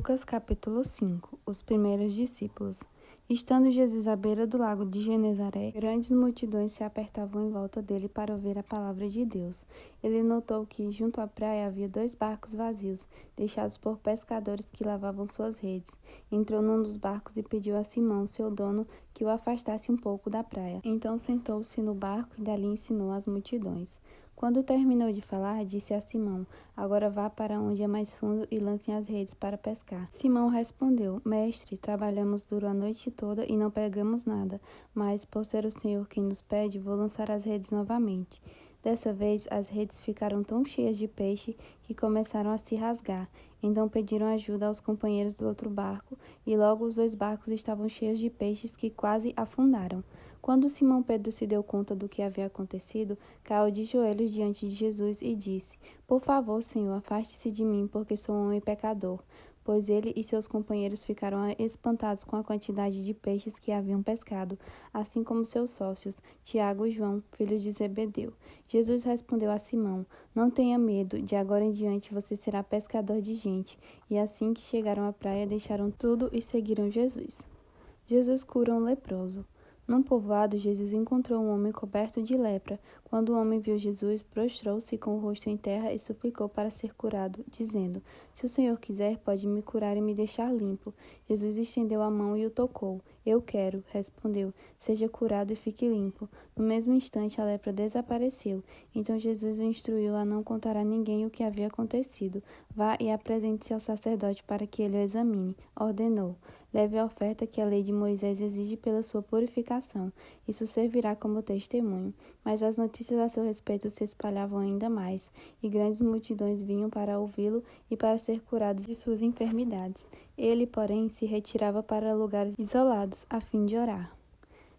Lucas capítulo 5. Os primeiros discípulos. Estando Jesus à beira do lago de Genezaré, grandes multidões se apertavam em volta dele para ouvir a palavra de Deus. Ele notou que, junto à praia, havia 2 barcos vazios, deixados por pescadores que lavavam suas redes. Entrou num dos barcos e pediu a Simão, seu dono, que o afastasse um pouco da praia. Então sentou-se no barco e dali ensinou as multidões. Quando terminou de falar, disse a Simão: Agora vá para onde é mais fundo e lancem as redes para pescar. Simão respondeu: Mestre, trabalhamos duro a noite toda e não pegamos nada, mas, por ser o Senhor quem nos pede, vou lançar as redes novamente. Dessa vez, as redes ficaram tão cheias de peixe que começaram a se rasgar. Então pediram ajuda aos companheiros do outro barco, e logo os 2 barcos estavam cheios de peixes que quase afundaram. Quando Simão Pedro se deu conta do que havia acontecido, caiu de joelhos diante de Jesus e disse: Por favor, Senhor, afaste-se de mim, porque sou um homem pecador. Pois ele e seus companheiros ficaram espantados com a quantidade de peixes que haviam pescado, assim como seus sócios, Tiago e João, filhos de Zebedeu. Jesus respondeu a Simão: Não tenha medo, de agora em diante você será pescador de gente. E assim que chegaram à praia, deixaram tudo e seguiram Jesus. Jesus cura um leproso. Num povoado, Jesus encontrou um homem coberto de lepra. Quando o homem viu Jesus, prostrou-se com o rosto em terra e suplicou para ser curado, dizendo: Se o Senhor quiser, pode me curar e me deixar limpo. Jesus estendeu a mão e o tocou. Eu quero, respondeu. Seja curado e fique limpo. No mesmo instante, a lepra desapareceu. Então Jesus o instruiu a não contar a ninguém o que havia acontecido. Vá e apresente-se ao sacerdote para que ele o examine, ordenou. Leve a oferta que a lei de Moisés exige pela sua purificação. Isso servirá como testemunho. Mas as notícias a seu respeito se espalhavam ainda mais, e grandes multidões vinham para ouvi-lo e para ser curado de suas enfermidades. Ele, porém, se retirava para lugares isolados, a fim de orar.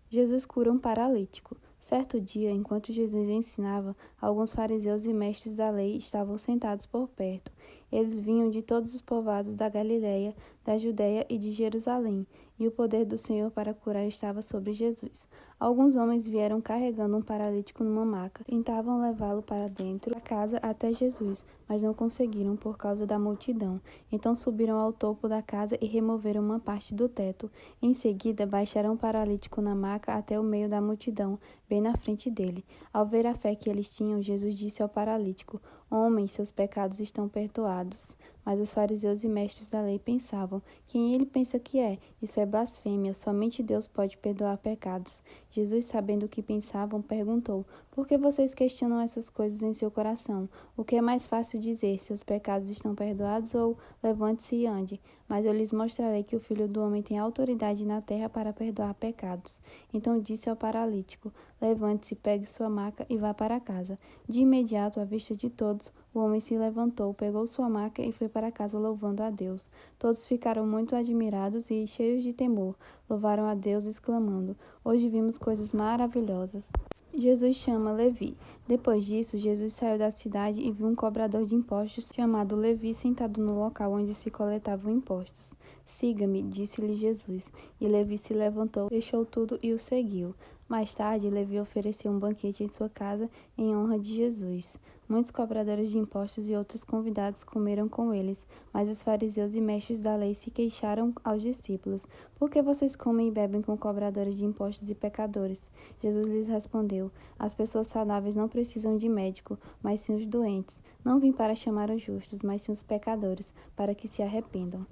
Jesus cura um paralítico. Certo dia, enquanto Jesus ensinava, alguns fariseus e mestres da lei estavam sentados por perto. Eles vinham de todos os povoados da Galiléia, da Judéia e de Jerusalém, e o poder do Senhor para curar estava sobre Jesus. Alguns homens vieram carregando um paralítico numa maca, tentavam levá-lo para dentro da casa até Jesus, mas não conseguiram por causa da multidão. Então subiram ao topo da casa e removeram uma parte do teto. Em seguida, baixaram o paralítico na maca até o meio da multidão, bem na frente dele. Ao ver a fé que eles tinham, Jesus disse ao paralítico: Homem, seus pecados estão perdoados. Mas os fariseus e mestres da lei pensavam: Quem ele pensa que é? Isso é blasfêmia, somente Deus pode perdoar pecados. Jesus, sabendo o que pensavam, perguntou: Por que vocês questionam essas coisas em seu coração? O que é mais fácil dizer: Seus pecados estão perdoados, ou levante-se e ande? Mas eu lhes mostrarei que o Filho do Homem tem autoridade na terra para perdoar pecados. Então disse ao paralítico: Levante-se, pegue sua maca e vá para casa. De imediato, à vista de todos, o homem se levantou, pegou sua maca e foi para casa louvando a Deus. Todos ficaram muito admirados e, cheios de temor, louvaram a Deus, exclamando: Hoje vimos coisas maravilhosas. Jesus chama Levi. Depois disso, Jesus saiu da cidade e viu um cobrador de impostos chamado Levi sentado no local onde se coletavam impostos. Siga-me, disse-lhe Jesus. E Levi se levantou, deixou tudo e o seguiu. Mais tarde, Levi ofereceu um banquete em sua casa em honra de Jesus. Muitos cobradores de impostos e outros convidados comeram com eles, mas os fariseus e mestres da lei se queixaram aos discípulos: Por que vocês comem e bebem com cobradores de impostos e pecadores? Jesus lhes respondeu: As pessoas saudáveis não precisam de médico, mas sim os doentes. Não vim para chamar os justos, mas sim os pecadores, para que se arrependam.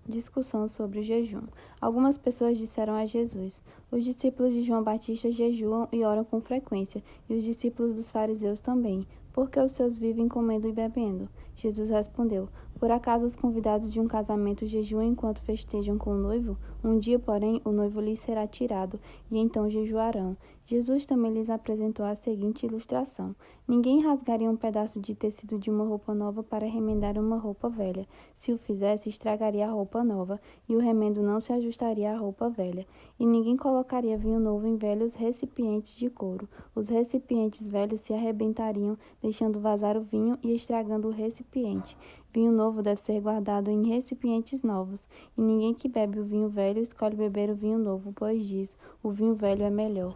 Discussão sobre o jejum. Algumas pessoas disseram a Jesus: Os discípulos de João Batista jejuam e oram com frequência, e os discípulos dos fariseus também. Por que os seus vivem comendo e bebendo? Jesus respondeu: Por acaso os convidados de um casamento jejuam enquanto festejam com o noivo? Um dia, porém, o noivo lhes será tirado, e então jejuarão. Jesus também lhes apresentou a seguinte ilustração: Ninguém rasgaria um pedaço de tecido de uma roupa nova para remendar uma roupa velha. Se o fizesse, estragaria a roupa nova, e o remendo não se ajustaria à roupa velha. E ninguém colocaria vinho novo em velhos recipientes de couro. Os recipientes velhos se arrebentariam, deixando vazar o vinho e estragando o recipiente. Vinho novo deve ser guardado em recipientes novos, e ninguém que bebe o vinho velho escolhe beber o vinho novo, pois diz: o vinho velho é melhor.